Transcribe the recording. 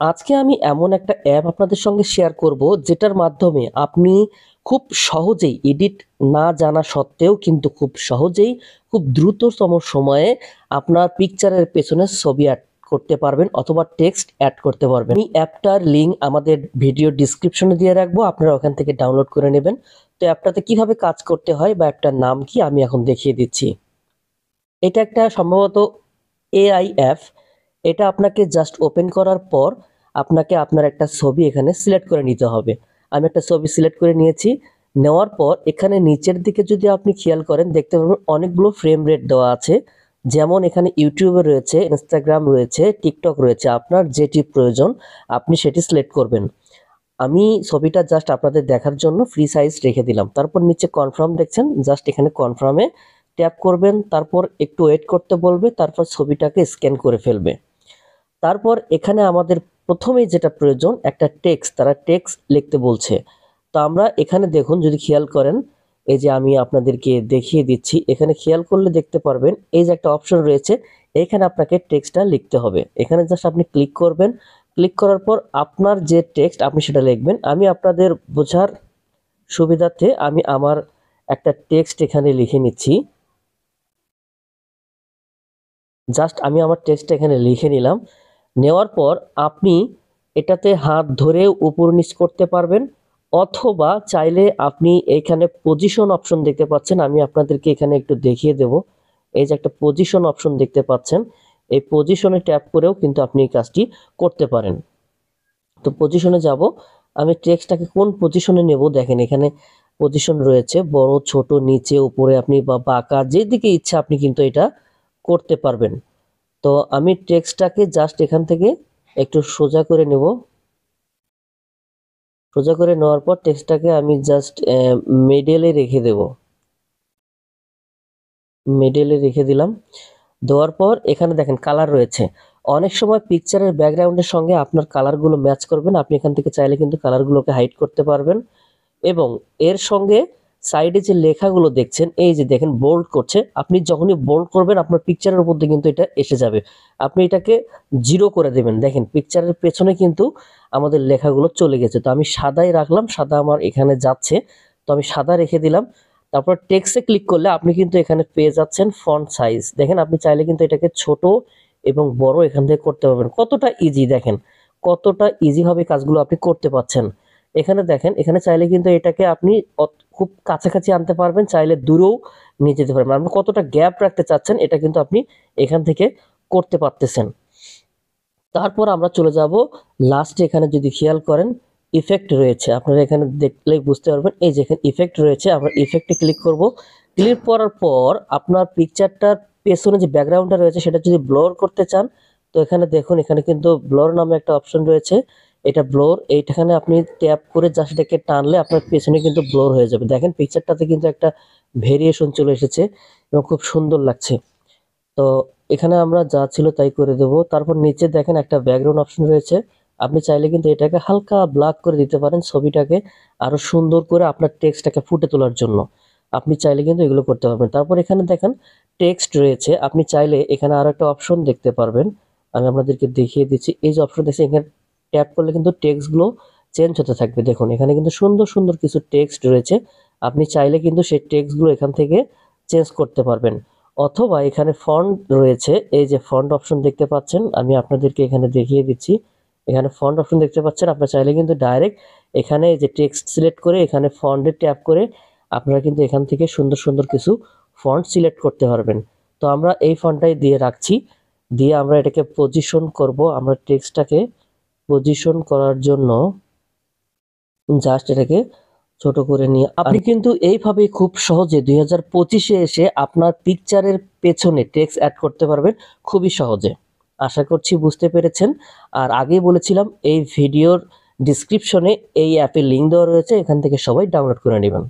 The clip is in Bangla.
আজকে আমি এমন একটা অ্যাপ আপনাদের সঙ্গে শেয়ার করব যেটার মাধ্যমে আপনি খুব সহজেই এডিট না জানা সত্ত্বেও কিন্তু খুব সহজেই খুব দ্রুততম সময়ে আপনার পিকচারের পেছনে ছবি অ্যাড করতে পারবেন অথবা টেক্সট অ্যাড করতে পারবেন। এই অ্যাপটার লিঙ্ক আমাদের ভিডিও ডিসক্রিপশনে দিয়ে রাখবো, আপনারা ওখান থেকে ডাউনলোড করে নেবেন। তো অ্যাপটাতে কিভাবে কাজ করতে হয় বা অ্যাপটার নাম কি আমি এখন দেখিয়ে দিচ্ছি। এটা একটা সম্ভবত এআই অ্যাপ। এটা আপনাকে জাস্ট ওপেন করার পর আপনাকে আপনার একটা ছবি এখানে সিলেক্ট করে নিতে হবে। আমি একটা ছবি সিলেক্ট করে নিয়েছি। নেওয়ার পর এখানে নিচের দিকে যদি আপনি খেয়াল করেন দেখতে পাবেন অনেকগুলো ফ্রেম রেট দেওয়া আছে। যেমন এখানে ইউটিউবে রয়েছে, ইনস্টাগ্রাম রয়েছে, টিকটক রয়েছে। আপনার যেটি প্রয়োজন আপনি সেটি সিলেক্ট করবেন। আমি ছবিটা জাস্ট আপনাদের দেখার জন্য ফ্রি সাইজ রেখে দিলাম। তারপর নিচে কনফার্ম দেখছেন, জাস্ট এখানে কনফার্মে ট্যাপ করবেন। তারপর একটু ওয়েট করতে বলবে, তারপর ছবিটাকে স্ক্যান করে ফেলবে। তারপর এখানে আমাদের প্রথমেই যেটা প্রয়োজন একটা টেক্সট, তারা টেক্সট লিখতে বলছে। তো আমরা এখানে দেখুন, যদি খেয়াল করেন, এই যে আমি আপনাদেরকে দেখিয়ে দিচ্ছি, এখানে খেয়াল করলে দেখতে পারবেন এই যে একটা অপশন রয়েছে, এখানে আপনাকে টেক্সটটা লিখতে হবে। এখানে জাস্ট আপনি ক্লিক করবেন। ক্লিক করার পর আপনার যে টেক্সট আপনি সেটা লিখবেন। আমি আপনাদের বোঝার সুবিধার্থে আমি আমার একটা টেক্সট এখানে লিখে নিচ্ছি। জাস্ট আমি আমার টেক্সটটা এখানে লিখে নিলাম। নেওয়ার পর আপনি এটাতে হাত ধরে উপর নিচ করতে পারবেন, অথবা চাইলে আপনি এখানে পজিশন অপশন দেখতে পাচ্ছেন। আমি আপনাদেরকে এখানে একটু দেখিয়ে দেব। এই যে একটা পজিশন অপশন দেখতে পাচ্ছেন, এই পজিশনে ট্যাপ করেও কিন্তু আপনি এই কাজটি করতে পারেন। তো পজিশনে যাব। আমি টেক্সটটাকে কোন পজিশনে নেব দেখেন, এখানে পজিশন রয়েছে বড়, ছোট, নিচে, উপরে, আপনি বা বাঁকা যেদিকে ইচ্ছা আপনি কিন্তু এটা করতে পারবেন। তো আমি টেক্সটটাকে জাস্ট এখান থেকে একটু সোজা করে নেব। সোজা করে নেওয়ার পর টেক্সটটাকে আমি জাস্ট মিডলে রেখে দেব। মিডলে রেখে দিলাম। দেওয়ার পর এখানে দেখেন কালার রয়েছে। অনেক সময় পিকচারের ব্যাকগ্রাউন্ডের সঙ্গে আপনার কালারগুলো ম্যাচ করবেন। আপনি এখান থেকে চাইলে কিন্তু কালারগুলোকে হাইড করতে পারবেন। এবং এর সঙ্গে সাইডে যে লেখাগুলো দেখছেন, এই যে দেখেন বোল্ড করছে, আপনি যখনই বোল্ড করবেন আপনার পিকচারের উপর দিয়ে কিন্তু এটা এসে যাবে। আপনি এটাকে 0 করে দেবেন। দেখেন পিকচারের পেছনে কিন্তু আমাদের লেখাগুলো চলে গেছে। তো আমি সাদাই রাখলাম, সাদা আমার এখানে যাচ্ছে। তো আমি সাদা রেখে দিলাম। তারপর টেক্সটে ক্লিক করলে আপনি কিন্তু এখানে পেয়ে যাচ্ছেন ফন্ট সাইজ। দেখেন আপনি চাইলে কিন্তু এটাকে ছোট এবং বড় এখান থেকে করতে পারবেন। কতটা ইজি দেখেন, কতটা ইজিভাবে কাজগুলো আপনি করতে পারছেন। এখানে দেখেন, এখানে চাইলে কিন্তু এটাকে আপনি খুব কাছাকাছি আনতে পারবেন, চাইলে দূরেও নিয়ে যেতে পারবেন। আপনি কতটা গ্যাপ রাখতে চাচ্ছেন এটা কিন্তু আপনি এখান থেকে করতে পারতেছেন। তারপর আমরা চলে যাব লাস্টে। এখানে যদি খেয়াল করেন ইফেক্ট রয়েছে, আপনারা এখানে দেখলেই বুঝতে পারবেন। এই যে এখানে ইফেক্ট রয়েছে, আমরা ইফেক্টে ক্লিক করব। ক্লিক করার পর আপনার পিকচারটার পেছনে যে ব্যাকগ্রাউন্ডটা রয়েছে সেটা যদি ব্লর করতে চান, তো এখানে দেখুন, এখানে কিন্তু ব্লর নামে একটা অপশন রয়েছে। এটা ব্লর, এইখানে আপনি ট্যাপ করে জাস্ট এটাকে টানলে আপনার পেছনে কিন্তু ব্লর হয়ে যাবে। দেখেন পিকচারটাতে কিন্তু একটা ভেরিয়েশন চলে এসেছে এবং খুব সুন্দর লাগছে। তো এখানে আমরা যা ছিল তাই করে দেব। তারপর নিচে দেখেন একটা ব্যাকগ্রাউন্ড অপশন রয়েছে। আপনি চাইলে কিন্তু এটাকে হালকা ব্ল্যাক করে দিতে পারেন, ছবিটাকে আরো সুন্দর করে আপনার টেক্সটটাকে ফুটে তোলার জন্য। আপনি চাইলে কিন্তু এগুলো করতে পারবেন। তারপর এখানে দেখেন টেক্সট রয়েছে, আপনি চাইলে এখানে আরো একটা অপশন দেখতে পারবেন। আমি আপনাদেরকে দেখিয়ে দিচ্ছি। এই যে অপশন দেখছি, এখানে ট্যাপ করলে কিন্তু টেক্সটগুলো চেঞ্জ হতে থাকবে। দেখুন এখানে কিন্তু সুন্দর সুন্দর কিছু টেক্সট রয়েছে। আপনি চাইলে কিন্তু সেই টেক্সটগুলো এখান থেকে চেঞ্জ করতে পারবেন। অথবা এখানে ফন্ট রয়েছে, এই যে ফন্ট অপশন দেখতে পাচ্ছেন, আমি আপনাদেরকে এখানে দেখিয়ে দিচ্ছি। এখানে ফন্ট অপশন দেখতে পাচ্ছেন, আপনারা চাইলে কিন্তু ডাইরেক্ট এখানে যে টেক্সট সিলেক্ট করে এখানে ফন্টে ট্যাপ করে আপনারা কিন্তু এখান থেকে সুন্দর সুন্দর কিছু ফন্ট সিলেক্ট করতে পারবেন। তো আমরা এই ফন্টটাই দিয়ে রাখছি। দিয়ে আমরা এটাকে পজিশন করব। আমরা টেক্সটটাকে পজিশন করার জন্য জাস্ট এটাকে ছোট করে নিয়ে আপনি কিন্তু এইভাবেই খুব সহজে 2025-এ এসে আপনার পিকচারের পেছনে টেক্সট অ্যাড করতে পারবেন খুবই সহজে। আশা করছি বুঝতে পেরেছেন। আর আগেই বলেছিলাম এই ভিডিওর ডিসক্রিপশনে এই অ্যাপের লিঙ্ক দেওয়া রয়েছে, এখান থেকে সবাই ডাউনলোড করে নেবেন।